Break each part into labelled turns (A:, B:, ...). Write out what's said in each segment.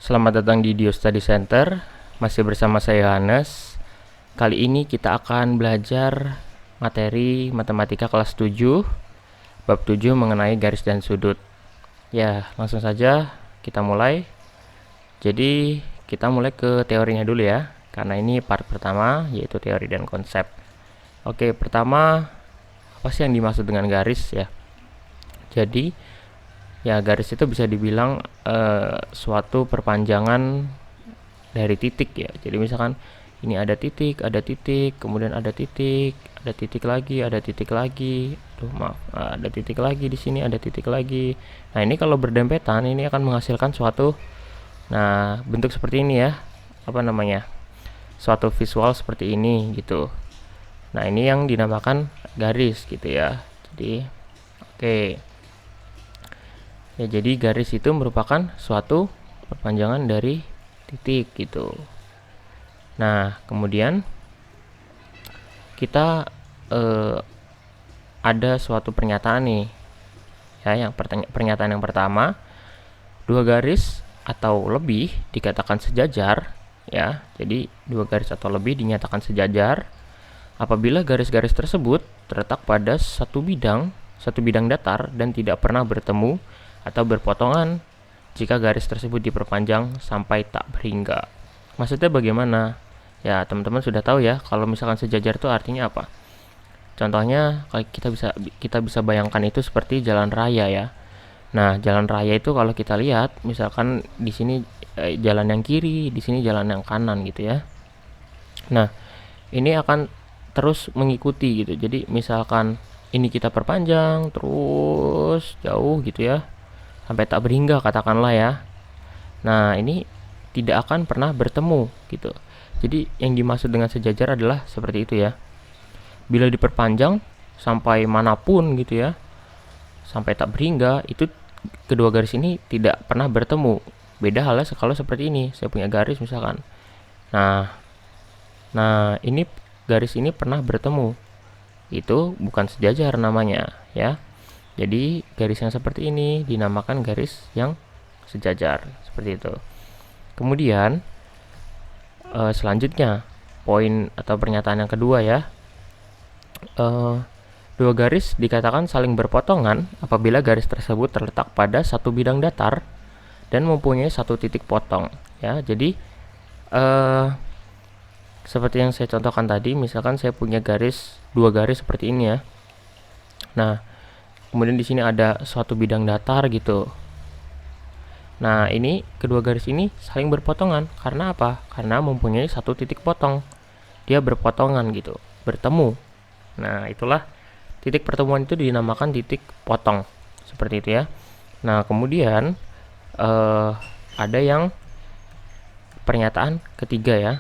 A: Selamat datang di Dio Study Center. Masih bersama saya Yohanes. Kali ini kita akan belajar materi matematika kelas 7, bab 7 mengenai garis dan sudut. Ya, langsung saja kita mulai. Jadi, kita mulai ke teorinya dulu ya. Karena ini part pertama, yaitu teori dan konsep. Oke, pertama, apa sih yang dimaksud dengan garis ya? Jadi, ya garis itu bisa dibilang suatu perpanjangan dari titik ya. Jadi misalkan ini ada titik, kemudian ada titik lagi, ada titik lagi. Ada titik lagi di sini, ada titik lagi. Nah, ini kalau berdempetan ini akan menghasilkan suatu bentuk seperti ini ya. Apa namanya? Suatu visual seperti ini gitu. Nah, ini yang dinamakan garis gitu ya. Jadi oke. Ya, jadi garis itu merupakan suatu perpanjangan dari titik gitu. Nah, kemudian kita ada suatu pernyataan nih. Ya, pernyataan yang pertama, dua garis atau lebih dikatakan sejajar ya. Jadi dua garis atau lebih dinyatakan sejajar apabila garis-garis tersebut terletak pada satu bidang datar dan tidak pernah bertemu atau berpotongan jika garis tersebut diperpanjang sampai tak berhingga. Maksudnya bagaimana? Ya, teman-teman sudah tahu ya, kalau misalkan sejajar itu artinya apa? Contohnya, kita bisa bayangkan itu seperti jalan raya ya. Nah, jalan raya itu kalau kita lihat, misalkan di sini jalan yang kiri, di sini jalan yang kanan gitu ya. Nah, ini akan terus mengikuti gitu. Jadi, misalkan ini kita perpanjang terus jauh gitu ya, sampai tak berhingga katakanlah ya. Nah, ini tidak akan pernah bertemu gitu. Jadi yang dimaksud dengan sejajar adalah seperti itu ya. Bila diperpanjang sampai manapun gitu ya, sampai tak berhingga, itu kedua garis ini tidak pernah bertemu. Beda halnya kalau seperti ini. Saya punya garis misalkan. Nah, ini garis ini pernah bertemu. Itu bukan sejajar namanya ya. Jadi garis yang seperti ini dinamakan garis yang sejajar, seperti itu. Kemudian selanjutnya poin atau pernyataan yang kedua ya. Dua garis dikatakan saling berpotongan apabila garis tersebut terletak pada satu bidang datar dan mempunyai satu titik potong ya. Jadi seperti yang saya contohkan tadi, misalkan saya punya dua garis seperti ini ya. Nah, kemudian di sini ada suatu bidang datar gitu. Nah, ini kedua garis ini saling berpotongan. Karena apa? Karena mempunyai satu titik potong. Dia berpotongan gitu, bertemu. Nah, itulah titik pertemuan itu dinamakan titik potong. Seperti itu ya. Nah, kemudian ada yang pernyataan ketiga ya.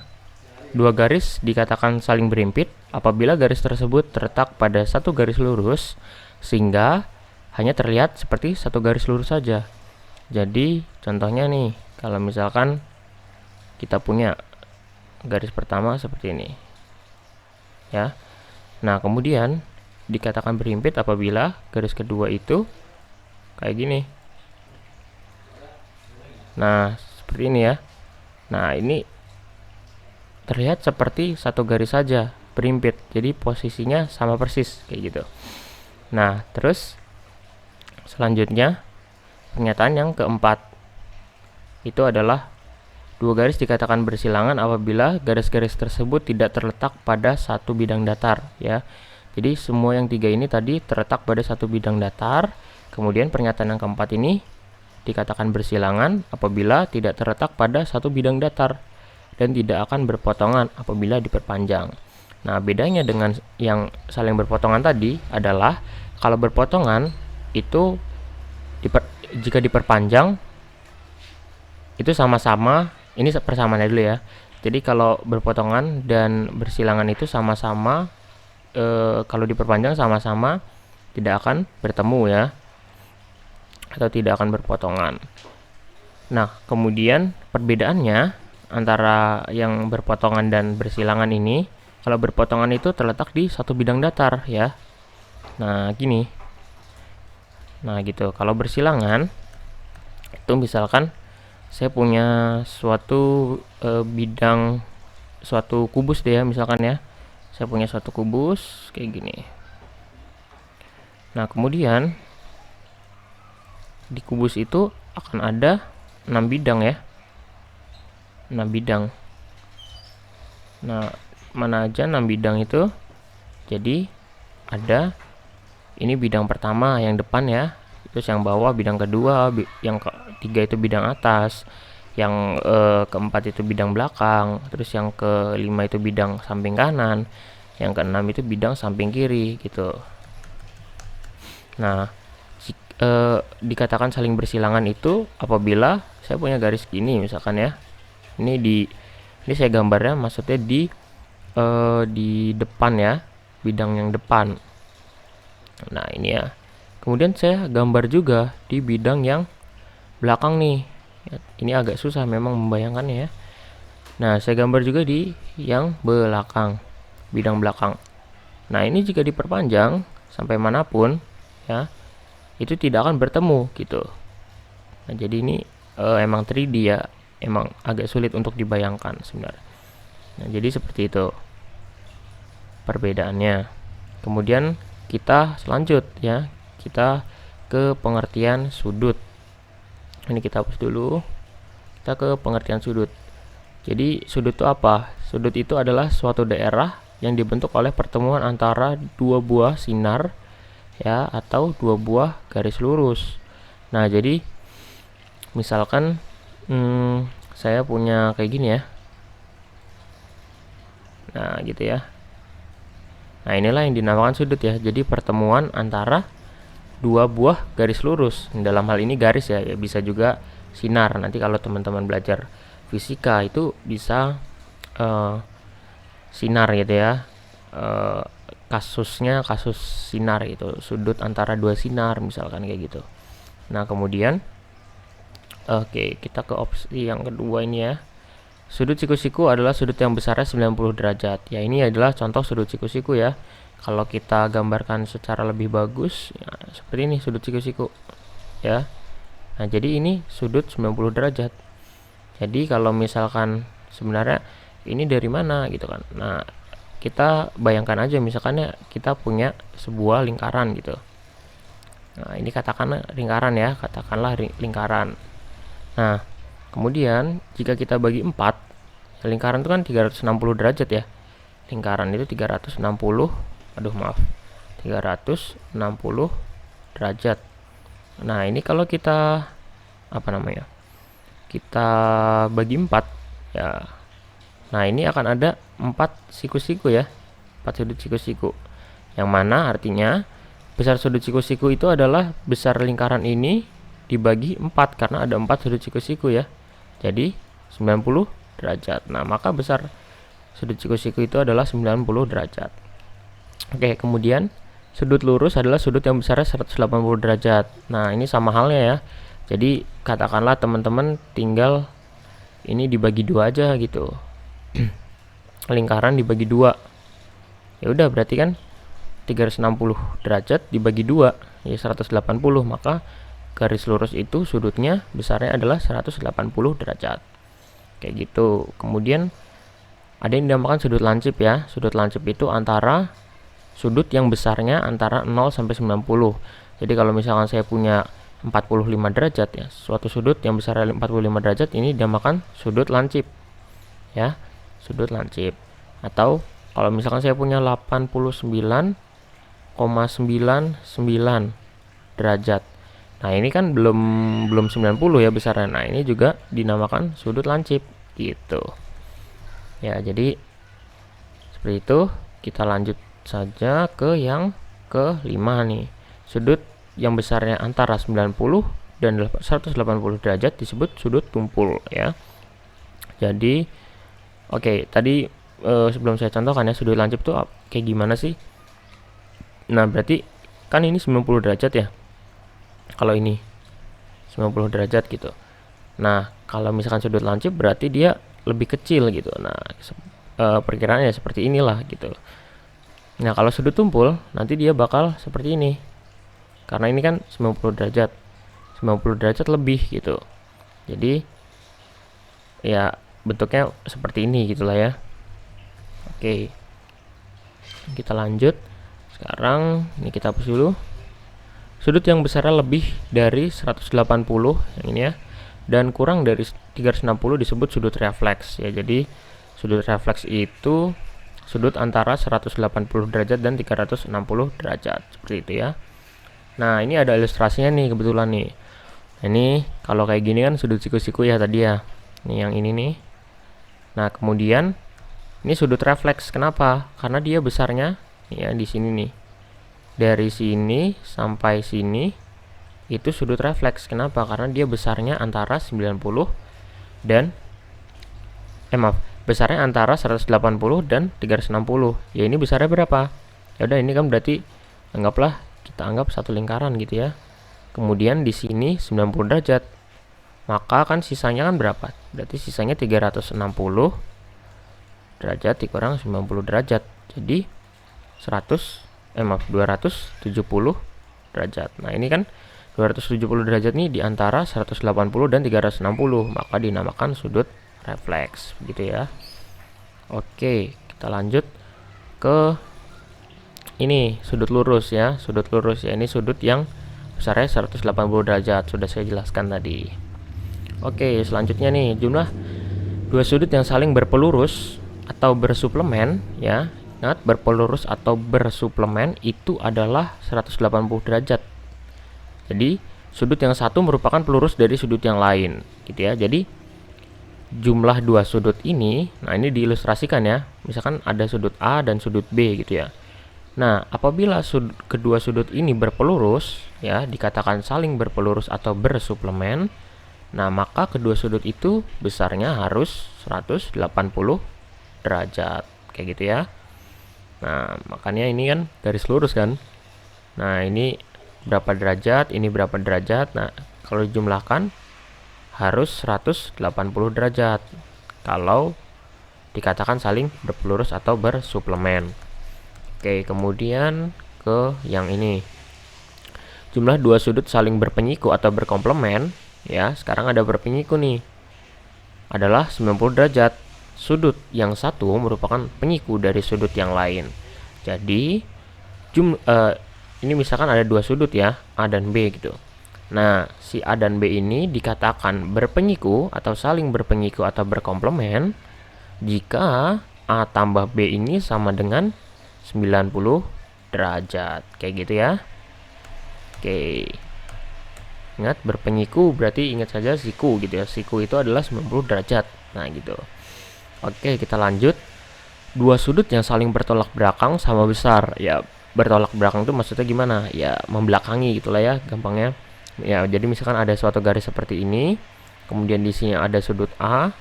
A: Dua garis dikatakan saling berimpit apabila garis tersebut terletak pada satu garis lurus sehingga hanya terlihat seperti satu garis lurus saja. Jadi contohnya nih, kalau misalkan kita punya garis pertama seperti ini ya. Nah, kemudian dikatakan berimpit apabila garis kedua itu kayak gini. Nah, seperti ini ya. Nah, ini terlihat seperti satu garis saja berimpit. Jadi posisinya sama persis kayak gitu. Nah, terus selanjutnya pernyataan yang keempat itu adalah dua garis dikatakan bersilangan apabila garis-garis tersebut tidak terletak pada satu bidang datar ya. Jadi semua yang tiga ini tadi terletak pada satu bidang datar. Kemudian pernyataan yang keempat ini dikatakan bersilangan apabila tidak terletak pada satu bidang datar dan tidak akan berpotongan apabila diperpanjang. Nah, bedanya dengan yang saling berpotongan tadi adalah kalau berpotongan itu jika diperpanjang itu sama-sama, ini persamaannya dulu ya. Jadi kalau berpotongan dan bersilangan itu sama-sama kalau diperpanjang sama-sama tidak akan bertemu ya, atau tidak akan berpotongan. Nah, kemudian perbedaannya antara yang berpotongan dan bersilangan ini, kalau berpotongan itu terletak di satu bidang datar ya. Nah, gini. Nah, gitu. Kalau bersilangan itu misalkan saya punya suatu bidang, suatu kubus deh ya, misalkan ya. Saya punya suatu kubus kayak gini. Nah, kemudian di kubus itu akan ada 6 bidang ya. 6 bidang. Nah, mana aja 6 bidang itu? Jadi ada ini bidang pertama yang depan ya, terus yang bawah bidang kedua, yang ketiga itu bidang atas, yang keempat itu bidang belakang, terus yang kelima itu bidang samping kanan, yang keenam itu bidang samping kiri gitu. Nah, dikatakan saling bersilangan itu apabila saya punya garis gini misalkan ya. Ini saya gambarnya maksudnya di depan ya, bidang yang depan. Nah, ini ya. Kemudian saya gambar juga di bidang yang belakang nih. Ini agak susah memang membayangkannya ya. Nah, saya gambar juga di yang belakang, bidang belakang. Nah, ini jika diperpanjang sampai manapun ya, itu tidak akan bertemu gitu. Nah, jadi ini emang 3D ya, emang agak sulit untuk dibayangkan sebenarnya. Nah, jadi seperti itu perbedaannya. Kemudian kita selanjut ya, kita ke pengertian sudut. Ini kita hapus dulu. Kita ke pengertian sudut. Jadi sudut itu apa? Sudut itu adalah suatu daerah yang dibentuk oleh pertemuan antara dua buah sinar ya, atau dua buah garis lurus. Nah, jadi misalkan saya punya kayak gini ya. Nah, gitu ya. Nah, inilah yang dinamakan sudut ya. Jadi pertemuan antara dua buah garis lurus. Dalam hal ini garis ya, bisa juga sinar. Nanti kalau teman-teman belajar fisika itu bisa sinar gitu ya. Kasusnya kasus sinar itu, sudut antara dua sinar misalkan kayak gitu. Nah, kemudian oke, kita ke opsi yang kedua ini ya. Sudut siku-siku adalah sudut yang besarnya 90 derajat. Ya, ini adalah contoh sudut siku-siku ya. Kalau kita gambarkan secara lebih bagus, ya, seperti ini sudut siku-siku. Ya. Nah, jadi ini sudut 90 derajat. Jadi kalau misalkan sebenarnya ini dari mana gitu kan. Nah, kita bayangkan aja misalkan ya, kita punya sebuah lingkaran gitu. Nah, ini katakanlah lingkaran ya, katakanlah lingkaran. Nah, kemudian jika kita bagi 4, lingkaran itu kan 360 derajat ya. Lingkaran itu 360 derajat. Nah, ini kalau kita kita bagi 4 ya. Nah, ini akan ada 4 siku-siku ya. 4 sudut siku-siku. Yang mana artinya besar sudut siku-siku itu adalah besar lingkaran ini dibagi 4, karena ada 4 sudut siku-siku ya. Jadi 90 derajat. Nah, maka besar sudut siku-siku itu adalah 90 derajat. Oke, kemudian sudut lurus adalah sudut yang besarnya 180 derajat. Nah, ini sama halnya ya. Jadi katakanlah teman-teman tinggal ini dibagi 2 aja gitu. Lingkaran dibagi 2. Ya udah, berarti kan 360 derajat dibagi 2 ya 180, maka garis lurus itu sudutnya besarnya adalah 180 derajat. Kayak gitu. Kemudian ada yang dinamakan sudut lancip ya. Sudut lancip itu antara sudut yang besarnya antara 0 sampai 90. Jadi kalau misalkan saya punya 45 derajat ya, suatu sudut yang besarnya 45 derajat ini dinamakan sudut lancip. Ya, sudut lancip. Atau kalau misalkan saya punya 89,99 derajat. Nah, ini kan belum 90 ya besarnya. Nah, ini juga dinamakan sudut lancip gitu. Ya, jadi seperti itu. Kita lanjut saja ke yang kelima nih. Sudut yang besarnya antara 90 dan 180 derajat disebut sudut tumpul ya. Jadi oke, tadi sebelum saya contohkan ya, sudut lancip itu kayak gimana sih? Nah, berarti kan ini 90 derajat ya. Kalau ini 90 derajat gitu. Nah, kalau misalkan sudut lancip berarti dia lebih kecil gitu. Nah, perkiraannya seperti inilah gitu. Nah, kalau sudut tumpul nanti dia bakal seperti ini. Karena ini kan 90 derajat. 90 derajat lebih gitu. Jadi ya bentuknya seperti ini gitulah ya. Oke, kita lanjut. Sekarang ini kita hapus dulu. Sudut yang besarnya lebih dari 180 yang ini ya, dan kurang dari 360 disebut sudut refleks ya. Jadi sudut refleks itu sudut antara 180 derajat dan 360 derajat, seperti itu ya. Nah, ini ada ilustrasinya nih kebetulan nih. Ini kalau kayak gini kan sudut siku-siku ya tadi ya. Ini yang ini nih. Nah, kemudian ini sudut refleks. Kenapa? Karena dia besarnya ya di sini nih. Dari sini sampai sini itu sudut refleks. Kenapa? Karena dia besarnya antara 90 dan besarnya antara 180 dan 360. Ya ini besarnya berapa? Ya udah, ini kan berarti anggaplah kita anggap satu lingkaran gitu ya. Kemudian di sini 90 derajat. Maka kan sisanya kan berapa? Berarti sisanya 360 derajat dikurang 90 derajat. Jadi 270 derajat. Nah, ini kan 270 derajat nih di antara 180 dan 360, maka dinamakan sudut refleks, gitu ya. Oke, kita lanjut ke ini sudut lurus ya. Sudut lurus ya, ini sudut yang besarnya 180 derajat, sudah saya jelaskan tadi. Oke, selanjutnya nih jumlah dua sudut yang saling berpelurus atau bersuplemen ya. Ingat, berpelurus atau bersuplemen itu adalah 180 derajat. Jadi sudut yang satu merupakan pelurus dari sudut yang lain, gitu ya. Jadi jumlah dua sudut ini, nah ini diilustrasikan ya. Misalkan ada sudut A dan sudut B gitu ya. Nah, apabila kedua sudut ini berpelurus ya, dikatakan saling berpelurus atau bersuplemen. Nah, maka kedua sudut itu besarnya harus 180 derajat, kayak gitu ya. Nah, makanya ini kan garis lurus kan. Nah, ini berapa derajat, ini berapa derajat. Nah, kalau dijumlahkan harus 180 derajat kalau dikatakan saling berpelurus atau bersuplemen. Oke, kemudian ke yang ini. Jumlah dua sudut saling berpenyiku atau berkomplemen ya, sekarang ada berpenyiku nih, adalah 90 derajat. Sudut yang satu merupakan penyiku dari sudut yang lain. Jadi ini misalkan ada dua sudut ya, A dan B gitu. Nah, si A dan B ini dikatakan berpenyiku atau saling berpenyiku atau berkomplemen jika A tambah B ini sama dengan 90 derajat, kayak gitu ya. Oke, ingat berpenyiku berarti ingat saja siku gitu ya. Siku itu adalah 90 derajat. Nah gitu. Oke, kita lanjut. Dua sudut yang saling bertolak belakang sama besar. Ya, bertolak belakang itu maksudnya gimana? Ya, membelakangi gitulah ya, gampangnya. Ya, jadi misalkan ada suatu garis seperti ini, kemudian di sini ada sudut A.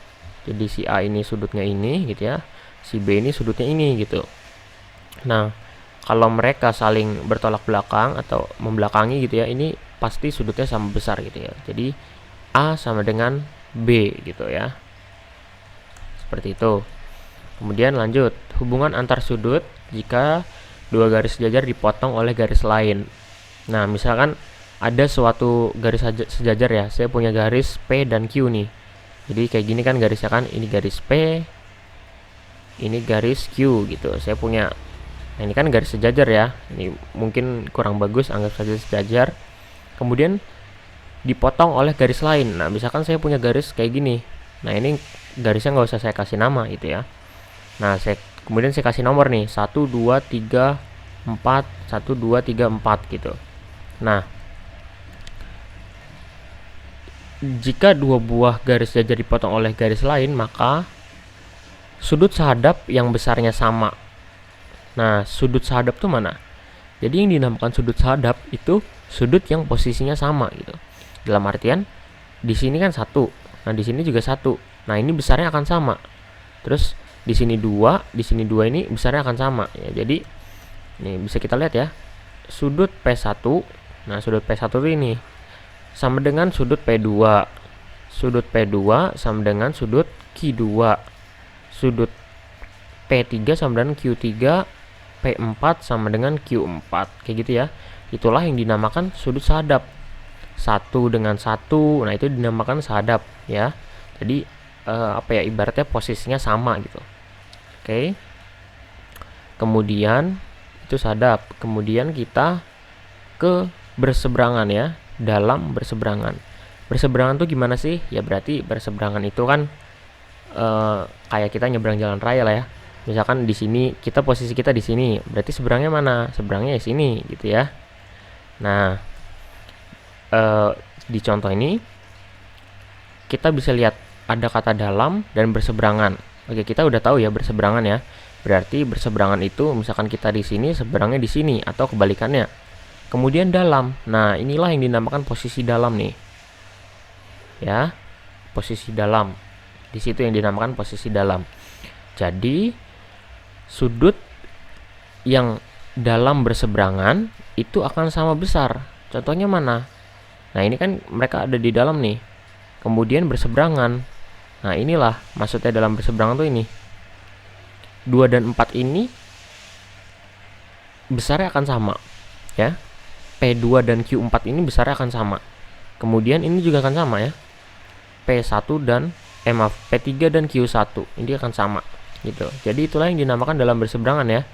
A: Jadi si A ini sudutnya ini gitu ya. Si B ini sudutnya ini gitu. Nah, kalau mereka saling bertolak belakang atau membelakangi gitu ya, ini pasti sudutnya sama besar gitu ya. Jadi A sama dengan B gitu ya. Seperti itu. Kemudian lanjut, hubungan antar sudut jika dua garis sejajar dipotong oleh garis lain. Nah, misalkan ada suatu garis sejajar ya. Saya punya garis P dan Q nih. Jadi kayak gini kan garisnya kan, ini garis P, ini garis Q gitu. Saya punya, nah ini kan garis sejajar ya. Ini mungkin kurang bagus, anggap saja sejajar. Kemudian dipotong oleh garis lain. Nah, misalkan saya punya garis kayak gini. Nah, ini garisnya nggak usah saya kasih nama gitu ya. Nah, kemudian saya kasih nomor nih, 1 2 3 4 1 2 3 4 gitu. Nah, jika dua buah garis sejajar dipotong oleh garis lain, maka sudut sahadap yang besarnya sama. Nah, sudut sahadap itu mana? Jadi yang dinamakan sudut sahadap itu sudut yang posisinya sama gitu. Dalam artian di sini kan 1. Nah, di sini juga 1. Nah, ini besarnya akan sama. Terus di sini 2, di sini 2 ini besarnya akan sama ya. Jadi ini bisa kita lihat ya. Sudut P1. Nah, sudut P1 ini sama dengan sudut P2. Sudut P2 sama dengan sudut Q2. Sudut P3 sama dengan Q3. P4 sama dengan Q4. Kayak gitu ya. Itulah yang dinamakan sudut sahadap. 1 dengan 1. Nah, itu dinamakan sahadap ya. Jadi apa ya, ibaratnya posisinya sama gitu. Oke. Kemudian itu sadap. Kemudian kita ke berseberangan ya, dalam berseberangan. Berseberangan tuh gimana sih? Ya berarti berseberangan itu kan kayak kita nyebrang jalan raya lah ya. Misalkan di sini kita posisi kita di sini, berarti seberangnya mana? Seberangnya di sini gitu ya. Nah, di contoh ini kita bisa lihat ada kata dalam dan berseberangan. Oke, kita udah tahu ya berseberangan ya. Berarti berseberangan itu misalkan kita di sini, seberangnya di sini atau kebalikannya. Kemudian dalam. Nah, inilah yang dinamakan posisi dalam nih. Ya, posisi dalam. Di situ yang dinamakan posisi dalam. Jadi, sudut yang dalam berseberangan itu akan sama besar. Contohnya mana? Nah, ini kan mereka ada di dalam nih. Kemudian berseberangan. Nah, inilah maksudnya dalam berseberangan tuh ini. 2 dan 4 ini besarnya akan sama, ya. P2 dan Q4 ini besarnya akan sama. Kemudian ini juga akan sama ya. P1 dan P3 dan Q1 ini akan sama gitu. Jadi itulah yang dinamakan dalam berseberangan ya.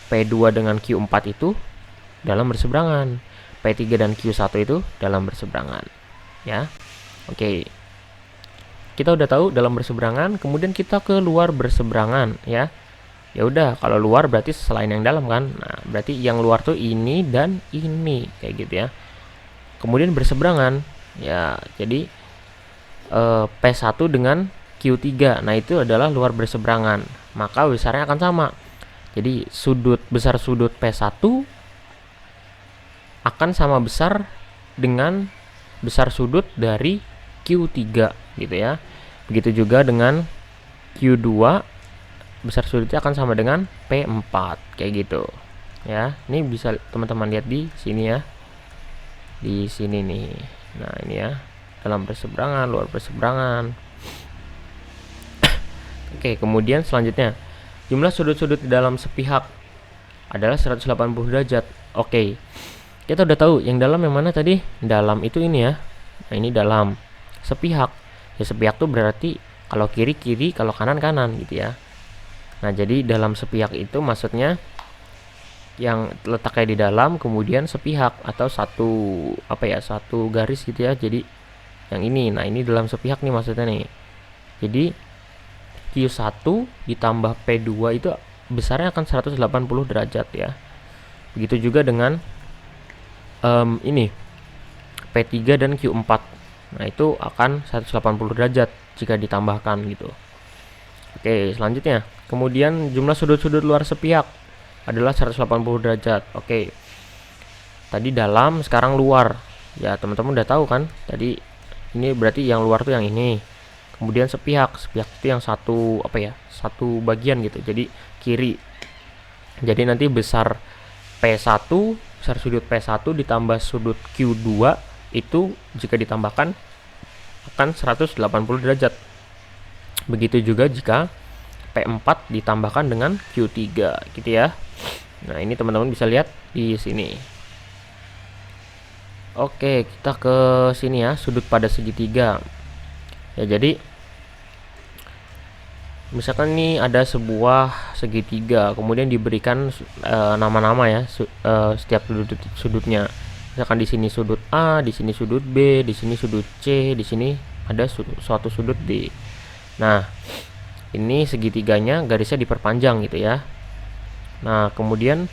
A: P2 dengan Q4 itu dalam berseberangan. P3 dan Q1 itu dalam berseberangan. Ya. Oke. Kita udah tahu dalam berseberangan, kemudian kita ke luar berseberangan ya. Ya udah, kalau luar berarti selain yang dalam kan. Nah, berarti yang luar tuh ini dan ini kayak gitu ya. Kemudian berseberangan ya. Jadi P1 dengan Q3. Nah, itu adalah luar berseberangan. Maka besarnya akan sama. Jadi besar sudut P1 akan sama besar dengan besar sudut dari Q3 gitu ya. Begitu juga dengan Q2, besar sudutnya akan sama dengan P4 kayak gitu. Ya, ini bisa teman-teman lihat di sini ya. Di sini nih. Nah, ini ya. Dalam berseberangan, luar berseberangan. Oke, kemudian selanjutnya jumlah sudut-sudut di dalam sepihak adalah 180 derajat. Oke. Kita udah tahu yang dalam yang mana tadi? Dalam itu ini ya. Nah, ini dalam sepihak. Ya, sepihak tuh berarti kalau kiri-kiri, kalau kanan-kanan gitu ya. Nah, jadi dalam sepihak itu maksudnya yang letaknya di dalam, kemudian sepihak atau satu garis gitu ya. Jadi yang ini, nah ini dalam sepihak nih maksudnya nih. Jadi Q1 ditambah P2 itu besarnya akan 180 derajat ya. Begitu juga dengan ini P3 dan Q4. Nah, itu akan 180 derajat jika ditambahkan gitu. Oke, selanjutnya. Kemudian jumlah sudut-sudut luar sepihak adalah 180 derajat. Oke. Tadi dalam, sekarang luar. Ya, teman-teman udah tahu kan? Tadi ini berarti yang luar tuh yang ini. Kemudian sepihak itu yang satu satu bagian gitu. Jadi kiri. Jadi nanti besar P1, besar sudut P1 ditambah sudut Q2 itu jika ditambahkan akan 180 derajat. Begitu juga jika P4 ditambahkan dengan Q3 gitu ya. Nah, ini teman-teman bisa lihat di sini. Oke, kita ke sini ya, sudut pada segitiga. Ya, jadi misalkan ini ada sebuah segitiga, kemudian diberikan nama-nama ya setiap sudutnya. Misalkan di sini sudut A, di sini sudut B, di sini sudut C, di sini ada suatu sudut D. Nah, ini segitiganya garisnya diperpanjang gitu ya. Nah, kemudian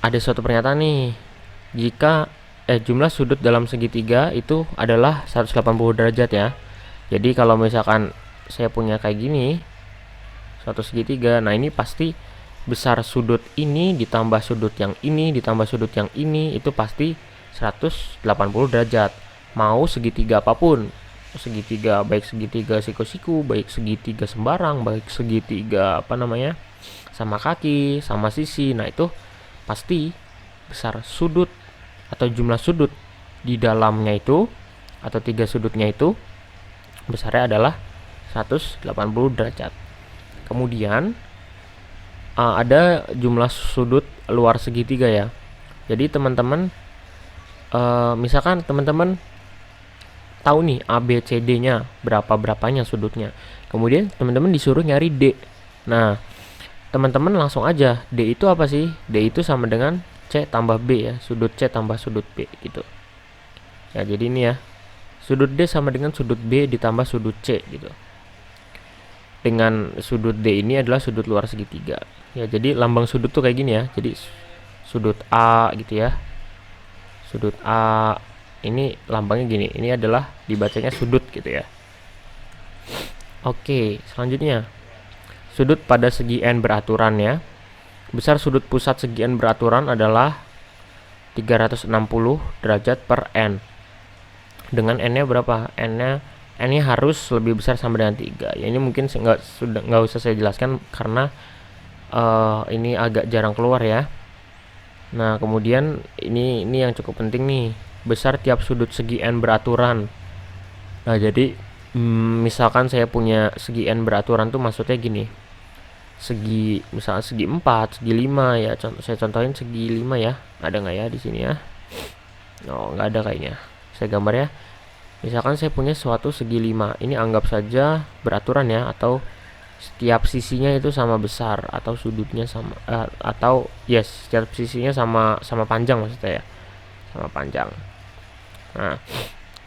A: ada suatu pernyataan nih. Jika jumlah sudut dalam segitiga itu adalah 180 derajat ya. Jadi kalau misalkan saya punya kayak gini, suatu segitiga, nah ini pasti besar sudut ini ditambah sudut yang ini ditambah sudut yang ini itu pasti 180 derajat. Mau segitiga apapun, segitiga baik segitiga siku-siku, baik segitiga sembarang, baik segitiga sama kaki, sama sisi, nah itu pasti besar sudut atau jumlah sudut di dalamnya itu atau tiga sudutnya itu besarnya adalah 180 derajat. Kemudian ada jumlah sudut luar segitiga ya. Jadi teman-teman misalkan teman-teman tahu nih A, B, C, D-nya berapanya sudutnya. Kemudian teman-teman disuruh nyari D. Nah, teman-teman langsung aja, D itu apa sih? D itu sama dengan C tambah B ya, sudut C tambah sudut B gitu. Ya, jadi ini ya, sudut D sama dengan sudut B ditambah sudut C gitu. Dengan sudut D ini adalah sudut luar segitiga. Ya, jadi lambang sudut tuh kayak gini ya. Jadi sudut A gitu ya. Sudut A ini lambangnya gini. Ini adalah dibacanya sudut gitu ya. Oke, selanjutnya. Sudut pada segi N beraturan ya. Besar sudut pusat segi N beraturan adalah 360 derajat per N. Dengan N-nya berapa? N-nya harus lebih besar sama dengan 3. Ya, ini mungkin nggak usah saya jelaskan karena ini agak jarang keluar ya. Nah, kemudian ini yang cukup penting nih. Besar tiap sudut segi N beraturan. Nah, jadi misalkan saya punya segi N beraturan tuh maksudnya gini. Misalnya segi 4, segi 5 ya. Saya contohin segi 5 ya. Ada nggak ya di sini ya? Oh, nggak ada kayaknya. Saya gambar ya. Misalkan saya punya suatu segi 5. Ini anggap saja beraturan ya, atau setiap sisinya itu sama besar, atau sudutnya sama atau yes, setiap sisinya sama panjang maksudnya ya. Sama panjang. Nah,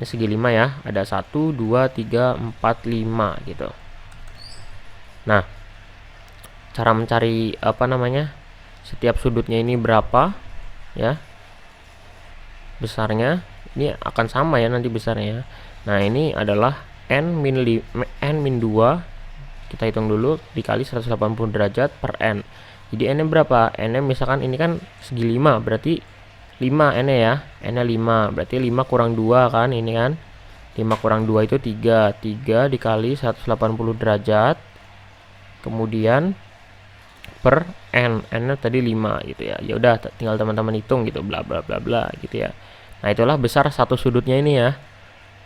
A: ini segi 5 ya. Ada 1 2 3 4 5 gitu. Nah, cara mencari setiap sudutnya ini berapa ya besarnya, ini akan sama ya nanti besarnya. Nah, ini adalah N-2, kita hitung dulu, dikali 180 derajat per N. Jadi N-nya berapa? N-nya misalkan ini kan segi 5, berarti 5 N-nya ya. N-nya 5, berarti 5 kurang 2 kan, ini kan 5 kurang 2 itu 3 dikali 180 derajat, kemudian per N. N-nya tadi 5 gitu ya. Ya udah, tinggal teman-teman hitung gitu, bla bla bla bla gitu ya. Nah, itulah besar satu sudutnya ini ya.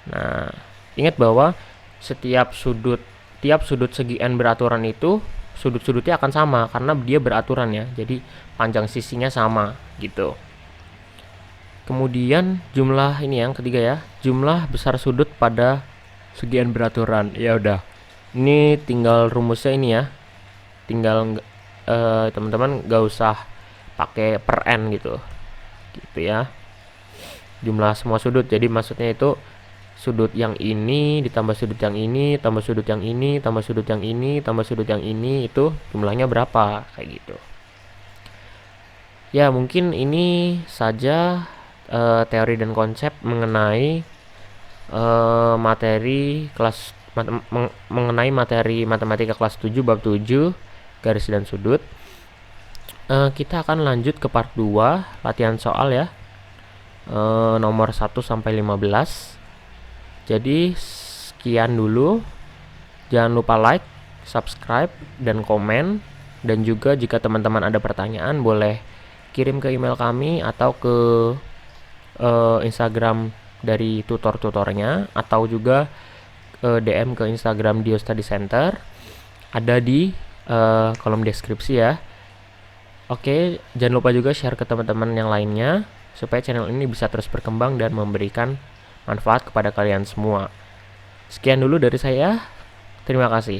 A: Nah, ingat bahwa tiap sudut segi N beraturan itu sudut-sudutnya akan sama karena dia beraturan ya. Jadi panjang sisinya sama gitu. Kemudian jumlah ini yang ketiga ya, jumlah besar sudut pada segi N beraturan. Ya udah. Ini tinggal rumusnya ini ya. Tinggal teman-teman gak usah pakai per N gitu. Gitu ya. Jumlah semua sudut. Jadi maksudnya itu sudut yang ini ditambah sudut yang ini tambah sudut yang ini tambah sudut yang ini tambah sudut yang ini, itu jumlahnya berapa kayak gitu. Ya, mungkin ini saja teori dan konsep mengenai materi matematika kelas 7 bab 7 garis dan sudut. Kita akan lanjut ke part 2 latihan soal ya. Nomor 1 sampai 15. Jadi sekian dulu. Jangan lupa like, subscribe, dan komen. Dan juga jika teman-teman ada pertanyaan boleh kirim ke email kami atau ke Instagram dari tutor-tutornya, atau juga DM ke Instagram Dio Study Center. Ada di kolom deskripsi ya. Oke, jangan lupa juga share ke teman-teman yang lainnya supaya channel ini bisa terus berkembang dan memberikan manfaat kepada kalian semua. Sekian dulu dari saya. Terima kasih.